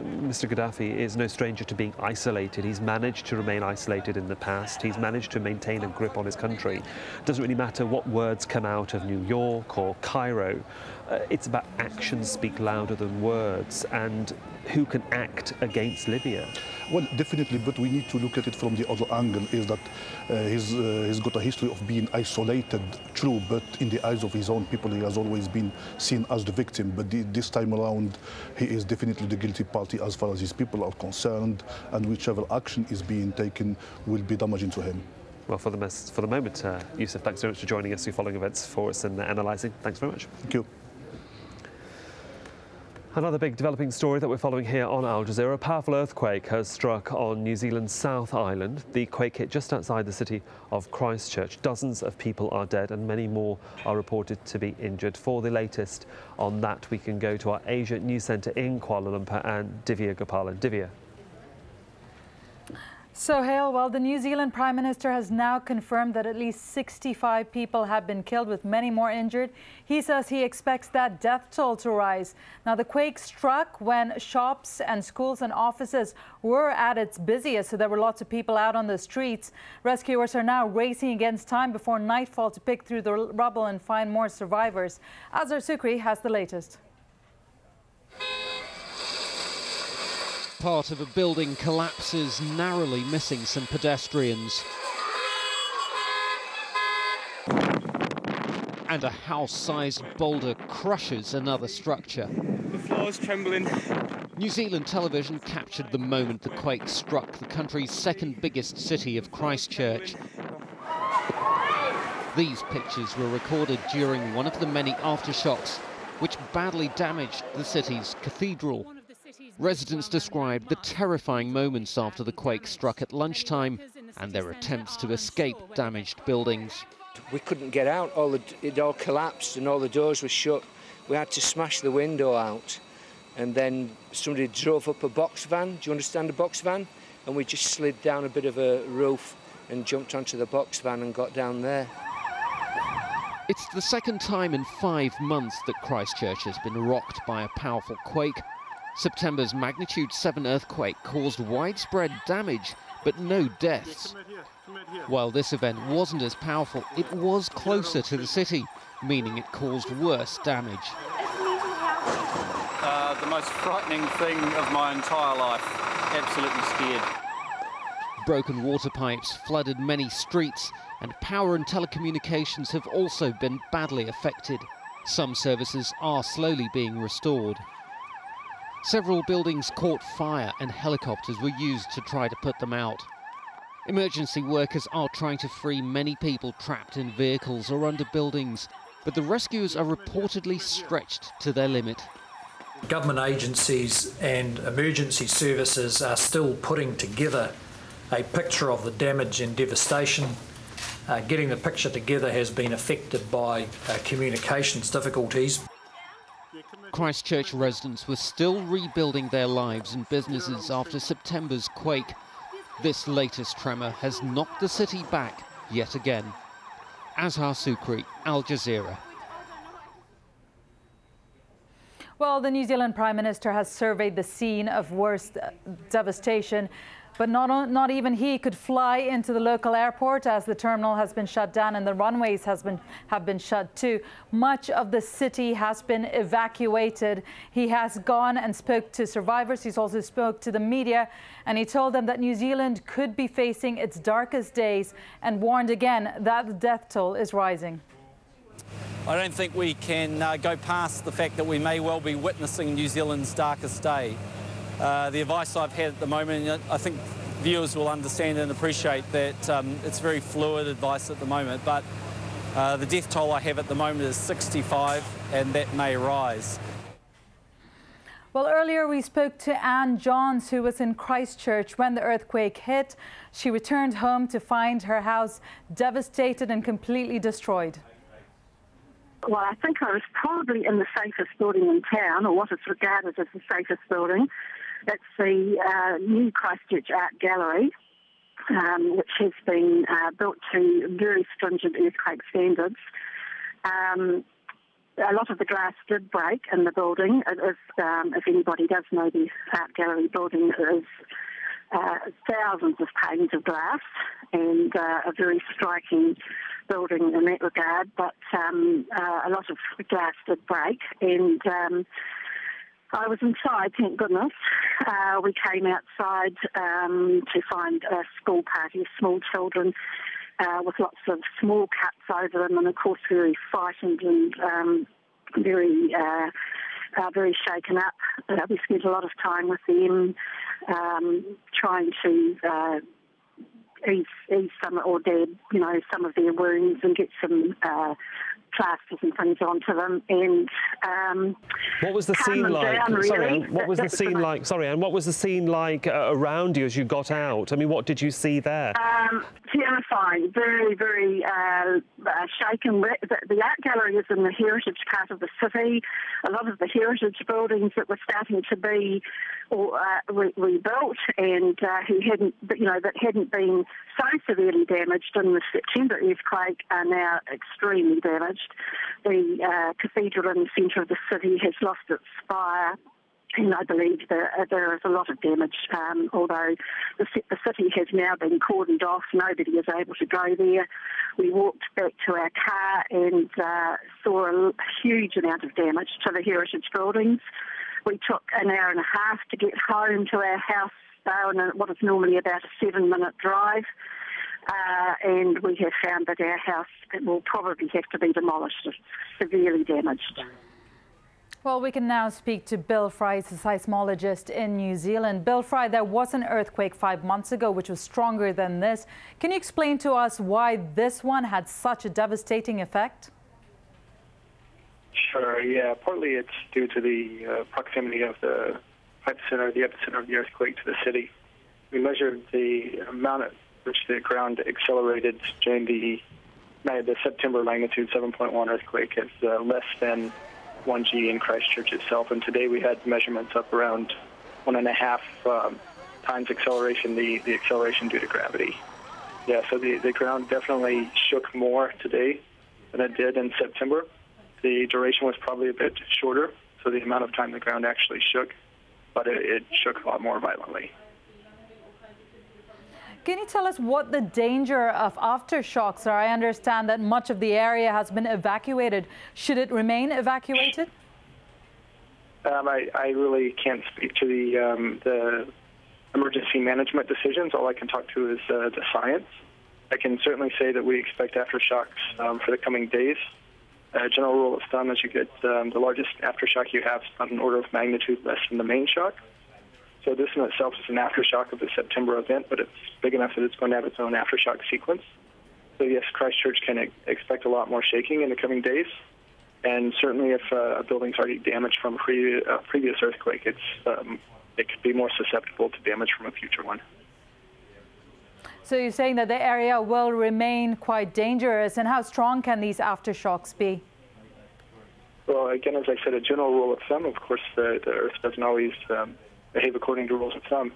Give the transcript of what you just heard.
Mr. Gaddafi is no stranger to being isolated. He's managed to remain isolated in the past. He's managed to maintain a grip on his country. It doesn't really matter what words come out of New York or Cairo. It's about actions speak louder than words, and who can act against Libya? Well, definitely, but we need to look at it from the other angle, is that he's got a history of being isolated, true, but in the eyes of his own people, he has always been seen as the victim. But this time around, he is definitely the guilty party as far as his people are concerned, and whichever action is being taken will be damaging to him. Well, for the moment, Yusuf, thanks so much for joining us, following events for us and analysing. Thanks very much. Thank you. Another big developing story that we're following here on Al Jazeera. A powerful earthquake has struck on New Zealand's South Island. The quake hit just outside the city of Christchurch. Dozens of people are dead and many more are reported to be injured. For the latest on that, we can go to our Asia News Centre in Kuala Lumpur and Divya Gopalan. Divya. So, Hale, well, the New Zealand Prime Minister has now confirmed that at least 65 people have been killed, with many more injured. He says he expects that death toll to rise. Now, the quake struck when shops and schools and offices were at its busiest, so there were lots of people out on the streets. Rescuers are now racing against time before nightfall to pick through the rubble and find more survivors. Azhar Sukri has the latest. Part of a building collapses, narrowly missing some pedestrians. And a house-sized boulder crushes another structure. The floor is trembling. New Zealand television captured the moment the quake struck the country's second biggest city of Christchurch. These pictures were recorded during one of the many aftershocks which badly damaged the city's cathedral. Residents described the terrifying moments after the quake struck at lunchtime and their attempts to escape damaged buildings. We couldn't get out, it all collapsed and all the doors were shut. We had to smash the window out, and then somebody drove up a box van. Do you understand a box van? And we just slid down a bit of a roof and jumped onto the box van and got down there. It's the second time in 5 months that Christchurch has been rocked by a powerful quake. September's magnitude 7 earthquake caused widespread damage, but no deaths. While this event wasn't as powerful, it was closer to the city, meaning it caused worse damage. The most frightening thing of my entire life. Absolutely scared. Broken water pipes flooded many streets, and power and telecommunications have also been badly affected. Some services are slowly being restored. Several buildings caught fire and helicopters were used to try to put them out. Emergency workers are trying to free many people trapped in vehicles or under buildings, but the rescuers are reportedly stretched to their limit. Government agencies and emergency services are still putting together a picture of the damage and devastation. Getting the picture together has been affected by communications difficulties. Christchurch residents were still rebuilding their lives and businesses after September's quake. This latest tremor has knocked the city back yet again. Azhar Sukri, Al Jazeera. Well, the New Zealand Prime Minister has surveyed the scene of worst devastation. But not even he could fly into the local airport, as the terminal has been shut down and the runways have been shut too. Much of the city has been evacuated. He has gone and spoke to survivors. He's also spoke to the media, and he told them that New Zealand could be facing its darkest days and warned again that the death toll is rising. I don't think we can go past the fact that we may well be witnessing New Zealand's darkest day. The advice I've had at the moment, I think viewers will understand and appreciate that it's very fluid advice at the moment, but the death toll I have at the moment is 65, and that may rise. Well, earlier we spoke to Anne Johns, who was in Christchurch when the earthquake hit. She returned home to find her house devastated and completely destroyed. Well, I think I was probably in the safest building in town, or what is regarded as the safest building. It's the new Christchurch Art Gallery, which has been built to very stringent earthquake standards. a lot of the glass did break in the building. If anybody does know the art gallery building, it is thousands of panes of glass and a very striking building in that regard. But a lot of glass did break, and I was inside, thank goodness. We came outside to find a school party of small children with lots of small cuts over them, and of course very frightened and very shaken up. We spent a lot of time with them trying to ease some or some of their wounds and get some plasters and things onto them. And what was the scene like? What was the scene like? Sorry, and what was the scene like around you as you got out? I mean, what did you see there? Terrifying, very, very shaken. The art gallery is in the heritage part of the city. A lot of the heritage buildings that were starting to be rebuilt and that hadn't been so severely damaged in the September earthquake are now extremely damaged. The cathedral in the centre of the city has lost its spire, and I believe there is a lot of damage, although the city has now been cordoned off. Nobody is able to go there. We walked back to our car and saw a huge amount of damage to the heritage buildings. We took an hour and a half to get home to our house, on what is normally about a 7-minute drive. And we have found that our house will probably have to be demolished. It's severely damaged. Well, we can now speak to Bill Fry, a seismologist in New Zealand. Bill Fry, there was an earthquake 5 months ago, which was stronger than this. Can you explain to us why this one had such a devastating effect? Sure, yeah. Partly it's due to the proximity of the epicenter of the earthquake to the city. We measured the amount at which the ground accelerated during the September magnitude 7.1 earthquake as less than 1G in Christchurch itself, and today we had measurements up around 1.5 times acceleration, the acceleration due to gravity. Yeah, so the ground definitely shook more today than it did in September. The duration was probably a bit shorter, so the amount of time the ground actually shook, but it shook a lot more violently. Can you tell us what the danger of aftershocks are? I understand that much of the area has been evacuated. Should it remain evacuated? I really can't speak to the emergency management decisions. All I can talk to is the science. I can certainly say that we expect aftershocks for the coming days. General rule of thumb is you get the largest aftershock you have is about an order of magnitude less than the main shock. So this in itself is an aftershock of the September event, but it's big enough that it's going to have its own aftershock sequence. So yes, Christchurch can expect a lot more shaking in the coming days. And certainly if a building's already damaged from a previous earthquake, it could be more susceptible to damage from a future one. So you're saying that the area will remain quite dangerous, and how strong can these aftershocks be? Well, again, as I said, a general rule of thumb, of course, the Earth doesn't always behave according to rules of thumb.